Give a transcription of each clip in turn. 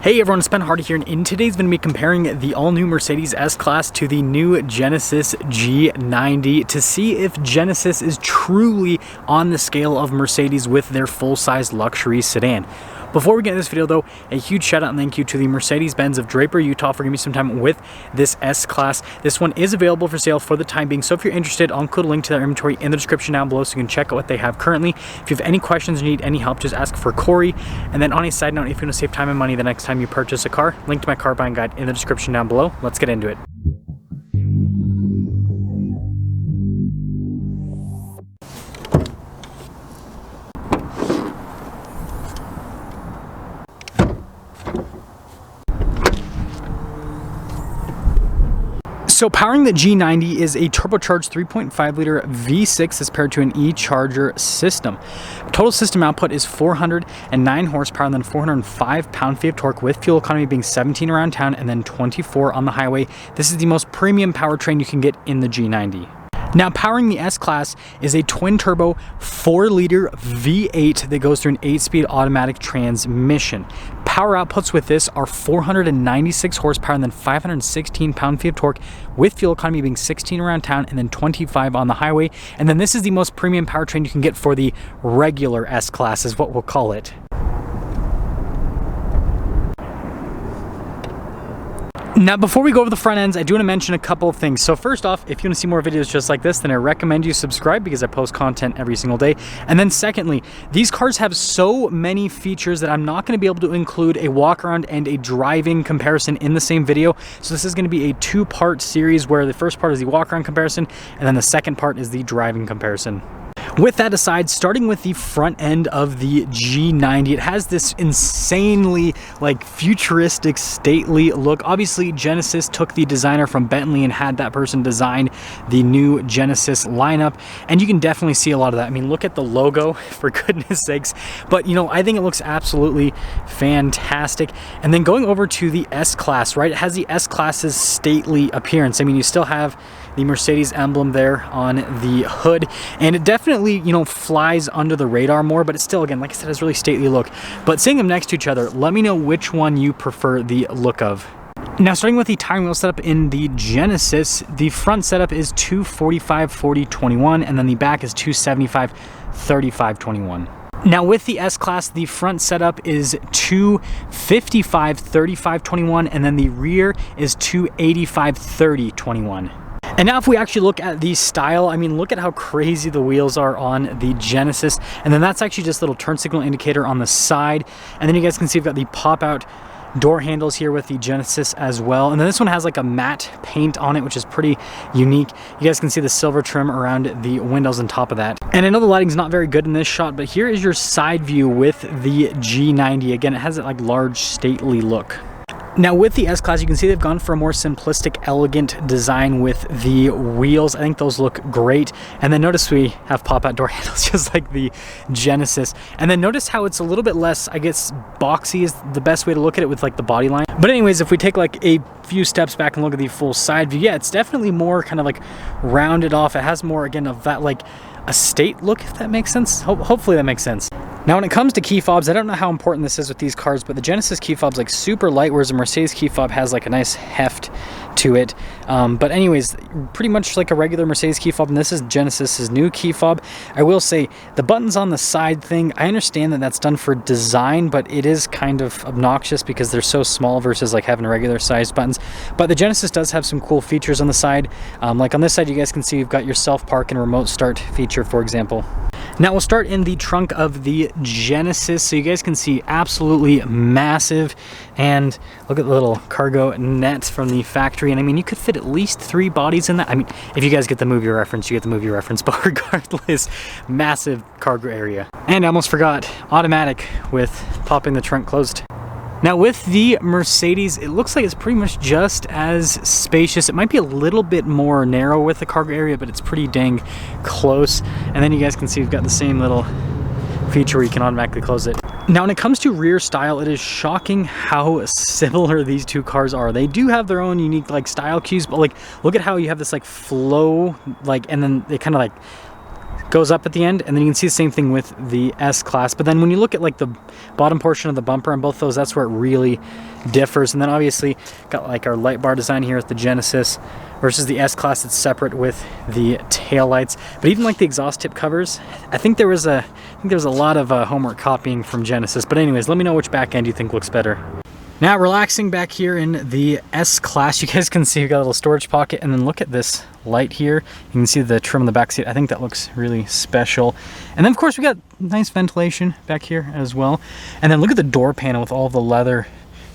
Hey everyone, it's Ben Hardy here, and in today's video, I'm going to be comparing the all-new Mercedes S-Class to the new Genesis G90 to see if Genesis is truly on the scale of Mercedes with their full-size luxury sedan. Before we get into this video though, a huge shout out and thank you to the Mercedes-Benz of Draper, Utah for giving me some time with this S-Class. This one is available for sale for the time being, so if you're interested, I'll include a link to their inventory in the description down below so you can check out what they have currently. If you have any questions or need any help, just ask for Corey. And then on a side note, if you want to save time and money the next time you purchase a car, link to my car buying guide in the description down below. Let's get into it. So powering the G90 is a turbocharged 3.5 liter V6 that's paired to an e-charger system. Total system output is 409 horsepower and then 405 pound-feet of torque, with fuel economy being 17 around town and then 24 on the highway. This is the most premium powertrain you can get in the G90. Now, powering the S-Class is a twin-turbo 4-liter V8 that goes through an 8-speed automatic transmission. Power outputs with this are 496 horsepower and then 516 pound-feet of torque, with fuel economy being 16 around town and then 25 on the highway. And then this is the most premium powertrain you can get for the regular S-Class, is what we'll call it. Now, before we go over the front ends, I do want to mention a couple of things. So first off, if you want to see more videos just like this, then I recommend you subscribe because I post content every single day. And then secondly, these cars have so many features that I'm not going to be able to include a walk around and a driving comparison in the same video. So this is going to be a two-part series where the first part is the walk around comparison and then the second part is the driving comparison. With that aside, starting with the front end of the G90, it has this insanely futuristic, stately look. Obviously, Genesis took the designer from Bentley and had that person design the new Genesis lineup, and you can definitely see a lot of that. I mean, look at the logo, for goodness sakes. But, you know, I think it looks absolutely fantastic. And then going over to the S-Class, right? It has the S-Class's stately appearance. I mean, you still have the Mercedes emblem there on the hood, and it definitely, you know, flies under the radar more, but it's still, again, like I said, has a really stately look. But seeing them next to each other, let me know which one you prefer the look of. Now, starting with the tire wheel setup in the Genesis, the front setup is 245/40/21, and then the back is 275/35/21. Now with the S-Class, the front setup is 255/35/21, and then the rear is 285/30/21. And now if we actually look at the style, I mean, look at how crazy the wheels are on the Genesis. And then that's actually just a little turn signal indicator on the side. And then you guys can see we've got the pop-out door handles here with the Genesis as well. And then this one has like a matte paint on it, which is pretty unique. You guys can see the silver trim around the windows on top of that. And I know the lighting's not very good in this shot, but here is your side view with the G90. Again, it has that like large, stately look. Now with the S-Class, you can see they've gone for a more simplistic, elegant design with the wheels. I think those look great. And then notice we have pop-out door handles just like the Genesis. And then notice how it's a little bit less, I guess, boxy is the best way to look at it with like the body line. But anyways, if we take like a few steps back and look at the full side view, yeah, it's definitely more kind of like rounded off. It has more, again, of that like estate look, if that makes sense. Hopefully that makes sense. Now when it comes to key fobs, I don't know how important this is with these cars, but the Genesis key fob's like super light, whereas the Mercedes key fob has like a nice heft to it. But anyways, pretty much like a regular Mercedes key fob, and this is Genesis's new key fob. I will say the buttons on the side thing, I understand that that's done for design, but it is kind of obnoxious because they're so small versus like having regular sized buttons. But the Genesis does have some cool features on the side. Like on this side, you guys can see you've got your self park and remote start feature, for example. Now we'll start in the trunk of the Genesis, so you guys can see absolutely massive, and look at the little cargo net from the factory. And I mean, you could fit at least 3 bodies in that. I mean, if you guys get the movie reference, you get the movie reference, but regardless, massive cargo area. And I almost forgot, automatic with popping the trunk closed. Now with the Mercedes, it looks like it's pretty much just as spacious. It might be a little bit more narrow with the cargo area, but it's pretty dang close. And then you guys can see we've got the same little feature where you can automatically close it. Now when it comes to rear style, it is shocking how similar these two cars are. They do have their own unique like style cues, but like look at how you have this like flow, like, and then they kind of like goes up at the end, and then you can see the same thing with the S-Class. But then when you look at like the bottom portion of the bumper on both those, that's where it really differs. And then obviously got like our light bar design here at the Genesis versus the S-Class. It's separate with the tail lights. But even like the exhaust tip covers, I think there was a lot of homework copying from Genesis. But anyways, let me know which back end you think looks better. Now, relaxing back here in the S-Class, you guys can see we got a little storage pocket, and then look at this light here. You can see the trim on the back seat. I think that looks really special. And then of course we got nice ventilation back here as well. And then look at the door panel with all the leather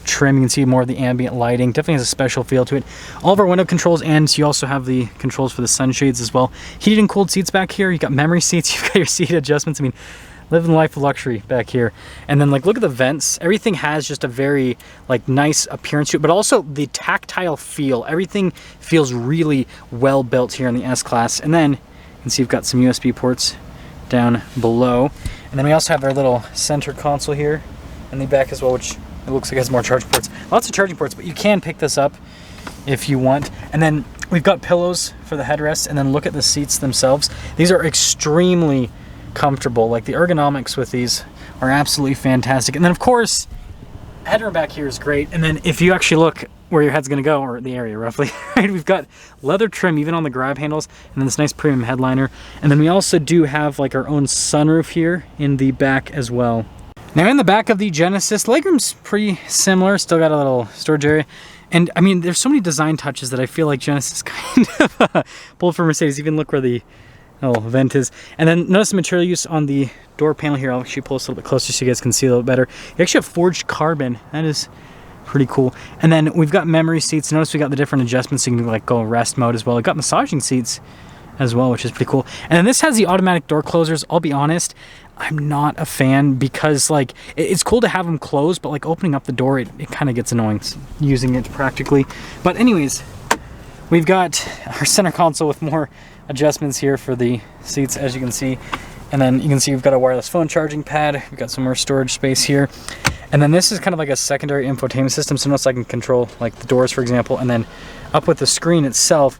trim. You can see more of the ambient lighting. Definitely has a special feel to it. All of our window controls, and you also have the controls for the sunshades as well. Heated and cooled seats back here. You got memory seats. You've got your seat adjustments. I mean, living the life of luxury back here. And then like look at the vents. Everything has just a very like nice appearance to it, but also the tactile feel. Everything feels really well built here in the S-Class. And then you can see we've got some USB ports down below. And then we also have our little center console here in the back as well, which it looks like it has more charging ports. Lots of charging ports, but you can pick this up if you want. And then we've got pillows for the headrest, and then look at the seats themselves. These are extremely comfortable. Like the ergonomics with these are absolutely fantastic. And then of course headroom back here is great. And then if you actually look where your head's going to go, or the area roughly, right, we've got leather trim even on the grab handles, and then this nice premium headliner. And then we also do have like our own sunroof here in the back as well. Now in the back of the Genesis, legroom's pretty similar. Still got a little storage area. And I mean, there's so many design touches that I feel like Genesis kind of pulled from Mercedes. Even look where the little vent is. And then notice the material use on the door panel here. I'll actually pull this a little bit closer so you guys can see a little better. You actually have forged carbon. That is pretty cool. And then we've got memory seats. Notice we got the different adjustments, so you can like go rest mode as well. We've got massaging seats as well, which is pretty cool. And then this has the automatic door closers. I'll be honest, I'm not a fan because like it's cool to have them closed, but like opening up the door, it kind of gets annoying using it practically. But anyways, we've got our center console with more adjustments here for the seats, as you can see. And then you can see we've got a wireless phone charging pad. We've got some more storage space here. And then this is kind of like a secondary infotainment system, so notice I can control like the doors, for example. And then up with the screen itself,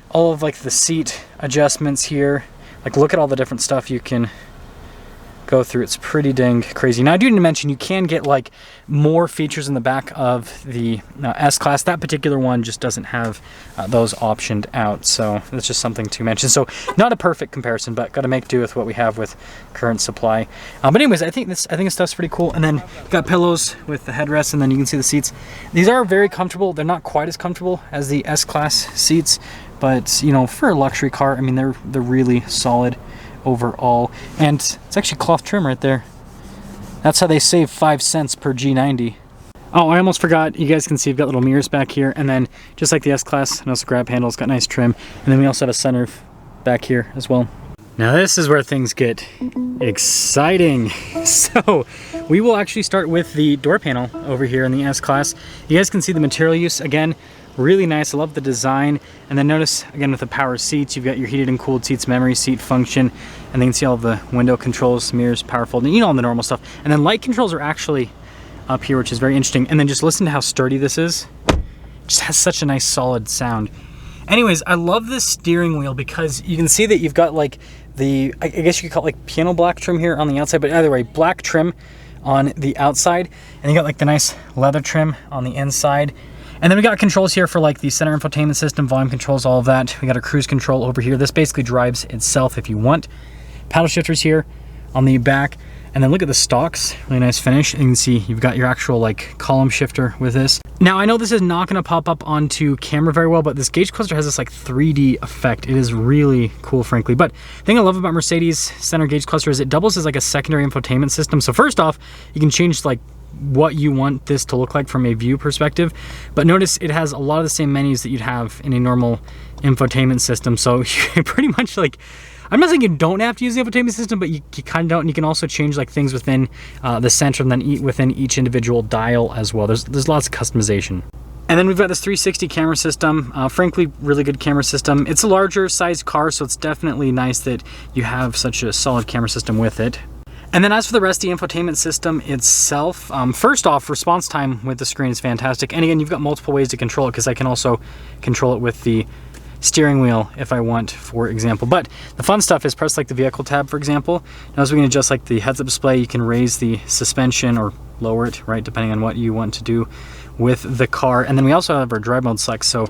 all of like the seat adjustments here. Like look at all the different stuff you can go through. It's pretty dang crazy. Now I do need to mention you can get like more features in the back of the S-Class. That particular one just doesn't have those optioned out, so that's just something to mention. So not a perfect comparison, but got to make do with what we have with current supply. But anyways, I think this stuff's pretty cool. And then you've got pillows with the headrest, and then you can see the seats. These are very comfortable. They're not quite as comfortable as the S-Class seats, but you know, for a luxury car, I mean, they're really solid overall. And it's actually cloth trim right there. That's how they save 5 cents per G90. Oh, I almost forgot. You guys can see we've got little mirrors back here, and then just like the S-Class, notice the grab handles got nice trim, and then we also have a sunroof back here as well. Now this is where things get exciting. So we will actually start with the door panel over here in the S-Class. You guys can see the material use again. Really nice. I love the design. And then notice again with the power seats, you've got your heated and cooled seats, memory seat function, and then you can see all the window controls, mirrors, power folding, you know, all the normal stuff. And then light controls are actually up here, which is very interesting. And then just listen to how sturdy this is. It just has such a nice solid sound. Anyways, I love this steering wheel because you can see that you've got like the, I guess you could call it like piano black trim here on the outside, but either way, black trim on the outside, and you got like the nice leather trim on the inside. And then we got controls here for like the center infotainment system, volume controls, all of that. We got a cruise control over here. This basically drives itself if you want. Paddle shifters here on the back. And then look at the stalks, really nice finish. And you can see you've got your actual like column shifter with this. Now I know this is not gonna pop up onto camera very well, but this gauge cluster has this like 3D effect. It is really cool, frankly. But the thing I love about Mercedes center gauge cluster is it doubles as like a secondary infotainment system. So first off, you can change like what you want this to look like from a view perspective, but notice it has a lot of the same menus that you'd have in a normal infotainment system. So you pretty much like, I'm not saying you don't have to use the infotainment system, but you kind of don't. And you can also change like things within the center and then within each individual dial as well. There's lots of customization. And then we've got this 360 camera system. Frankly, really good camera system. It's a larger sized car, so it's definitely nice that you have such a solid camera system with it. And then as for the rest of the infotainment system itself, first off, response time with the screen is fantastic. And again, you've got multiple ways to control it because I can also control it with the steering wheel if I want, for example. But the fun stuff is press like the vehicle tab, for example. Now as we can adjust like the heads-up display, you can raise the suspension or lower it, right, depending on what you want to do with the car. And then we also have our drive mode select. So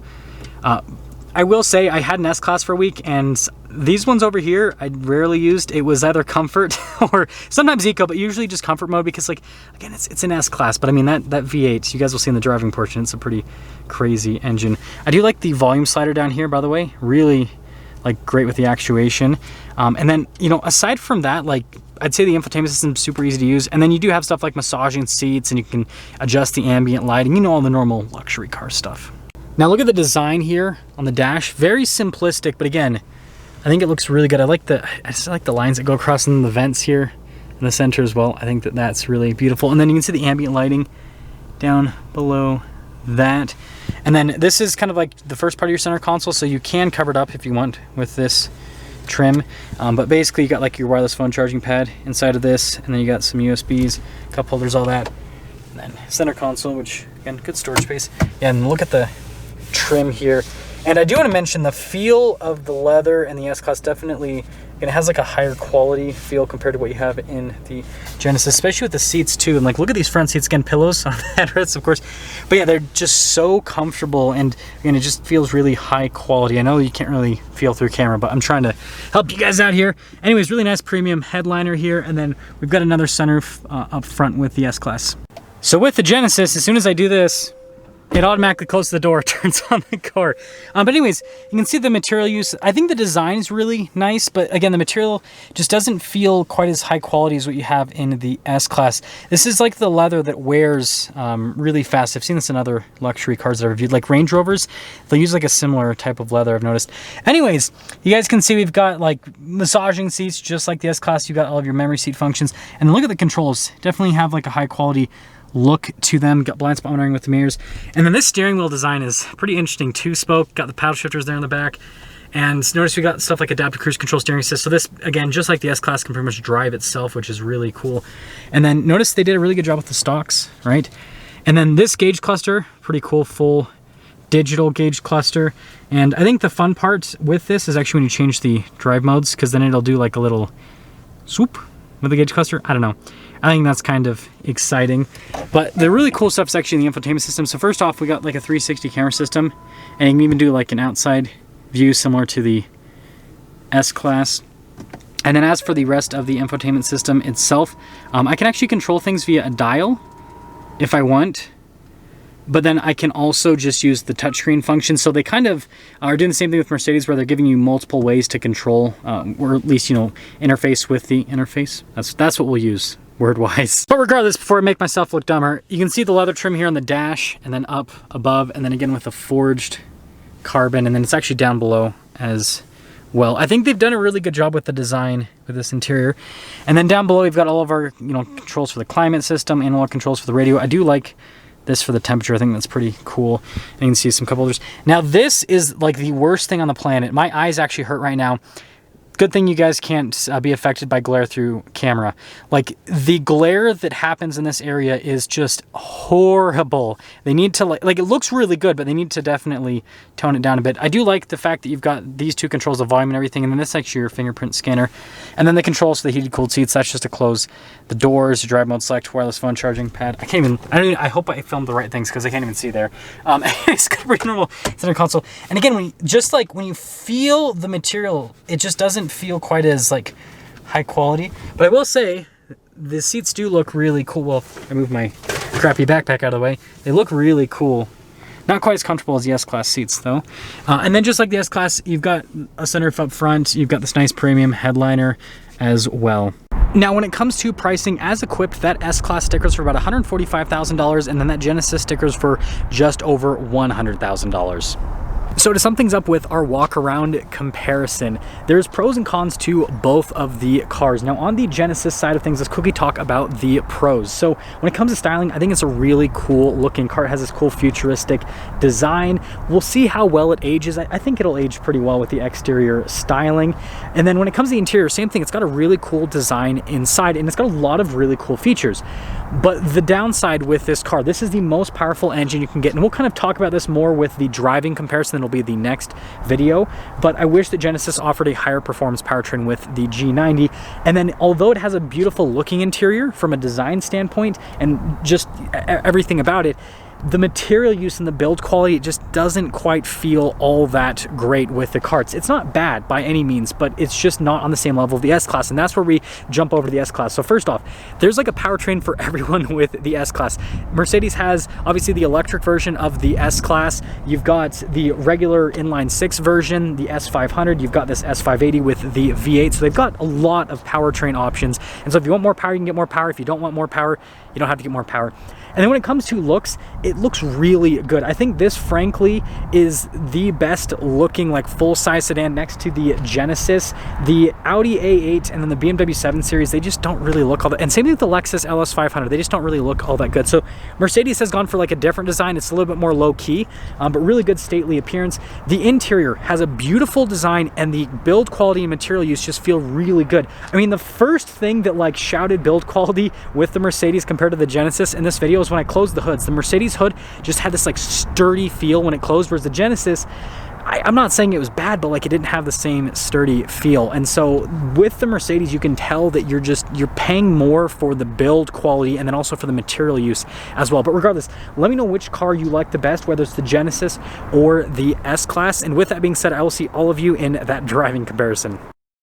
I will say I had an S-Class for a week, and these ones over here I rarely used. It was either comfort or sometimes eco, but usually just comfort mode, because like, again, it's an S-Class, but I mean that V8, you guys will see in the driving portion, it's a pretty crazy engine. I do like the volume slider down here, by the way, really like great with the actuation. And then, you know, aside from that, like I'd say the infotainment system is super easy to use. And then you do have stuff like massaging seats, and you can adjust the ambient lighting, you know, all the normal luxury car stuff. Now look at the design here on the dash. Very simplistic, but again, I think it looks really good. I just like the lines that go across in the vents here in the center as well. I think that that's really beautiful. And then you can see the ambient lighting down below that. And then this is kind of like the first part of your center console, so you can cover it up if you want with this trim. But basically you got like your wireless phone charging pad inside of this, and then you got some USBs, cup holders, all that. And then center console, which again, good storage space. Yeah, and look at the trim here. And I do want to mention the feel of the leather and the S-Class definitely, it has like a higher quality feel compared to what you have in the Genesis, especially with the seats too. And like, look at these front seats, again, pillows on the headrests, of course. But yeah, they're just so comfortable, and again, it just feels really high quality. I know you can't really feel through camera, but I'm trying to help you guys out here. Anyways, really nice premium headliner here. And then we've got another sunroof up front with the S-Class. So with the Genesis, as soon as I do this, it automatically closes the door, turns on the car. But anyways, you can see the material use. I think the design is really nice, but again, the material just doesn't feel quite as high quality as what you have in the S-Class. This is like the leather that wears really fast. I've seen this in other luxury cars that I've reviewed, like Range Rovers. They'll use like a similar type of leather, I've noticed. Anyways, you guys can see we've got like massaging seats, just like the S-Class. You've got all of your memory seat functions. And then look at the controls. Definitely have like a high quality look to them. Got blind spot monitoring with the mirrors. And then this steering wheel design is pretty interesting. 2-spoke, got the paddle shifters there in the back. And notice we got stuff like adaptive cruise control, steering assist. So this, again, just like the S-Class, can pretty much drive itself, which is really cool. And then notice they did a really good job with the stalks, right? And then this gauge cluster, pretty cool, full digital gauge cluster. And I think the fun part with this is actually when you change the drive modes, because then it'll do like a little swoop with the gauge cluster. I don't know. I think that's kind of exciting. But the really cool stuff is actually in the infotainment system. So first off, we got like a 360 camera system, and you can even do like an outside view similar to the S-Class. And then as for the rest of the infotainment system itself, I can actually control things via a dial if I want. But then I can also just use the touchscreen function. So they kind of are doing the same thing with Mercedes, where they're giving you multiple ways to control, or at least, you know, interface with the interface. That's what we'll use word-wise. But regardless, before I make myself look dumber, you can see the leather trim here on the dash, and then up above, and then again with the forged carbon, and then it's actually down below as well. I think they've done a really good job with the design with this interior. And then down below, we've got all of our, you know, controls for the climate system, analog controls for the radio. I do like this for the temperature. I think that's pretty cool. And you can see some cup holders. Now this is like the worst thing on the planet. My eyes actually hurt right now. Good thing you guys can't be affected by glare through camera. Like, the glare that happens in this area is just horrible. They need to, like it looks really good, but they need to definitely tone it down a bit. I do like the fact that you've got these two controls of volume and everything, and then this is actually your fingerprint scanner. And then the controls for the heated cooled seats, that's just to close the doors, drive mode select, wireless phone charging pad. I hope I filmed the right things, because I can't even see there. It's got a pretty normal center console. And again, when you feel the material, it just doesn't feel quite as like high quality. But I will say the seats do look really cool. Well, I moved my crappy backpack out of the way. They look really cool. Not quite as comfortable as the S-Class seats though. And then just like the S-Class, you've got a sunroof up front. You've got this nice premium headliner as well. Now, when it comes to pricing, as equipped, that S-Class stickers for about $145,000, and then that Genesis stickers for just over $100,000. So to sum things up with our walk around comparison, there's pros and cons to both of the cars. Now on the Genesis side of things, let's quickly talk about the pros. So when it comes to styling, I think it's a really cool looking car. It has this cool futuristic design. We'll see how well it ages. I think it'll age pretty well with the exterior styling. And then when it comes to the interior, same thing. It's got a really cool design inside, and it's got a lot of really cool features. But the downside with this car, this is the most powerful engine you can get, and we'll kind of talk about this more with the driving comparison. That'll be the next video, but I wish that Genesis offered a higher performance powertrain with the G90. And then although it has a beautiful looking interior from a design standpoint and just everything about it, the material use and the build quality, it just doesn't quite feel all that great with the carts. It's not bad by any means, but it's just not on the same level of the S-Class, and that's where we jump over to the S-Class. So first off, there's like a powertrain for everyone with the S-Class. Mercedes has obviously the electric version of the S-Class. You've got the regular inline 6 version, the S500. You've got this S580 with the V8. So they've got a lot of powertrain options. And so if you want more power, you can get more power. If you don't want more power, you don't have to get more power. And then when it comes to looks, it looks really good. I think this, frankly, is the best looking like full-size sedan next to the Genesis. The Audi A8 and then the BMW 7 Series, they just don't really look all that. And same thing with the Lexus LS500. They just don't really look all that good. So Mercedes has gone for like a different design. It's a little bit more low-key, but really good stately appearance. The interior has a beautiful design, and the build quality and material use just feel really good. I mean, the first thing that like shouted build quality with the Mercedes compared to the Genesis in this video is when I closed the hoods. The Mercedes hood just had this like sturdy feel when it closed, whereas the Genesis, I'm not saying it was bad, but like it didn't have the same sturdy feel. And so with the Mercedes, you can tell that you're paying more for the build quality and then also for the material use as well. But regardless, let me know which car you like the best, whether it's the Genesis or the S-Class. And with that being said, I will see all of you in that driving comparison.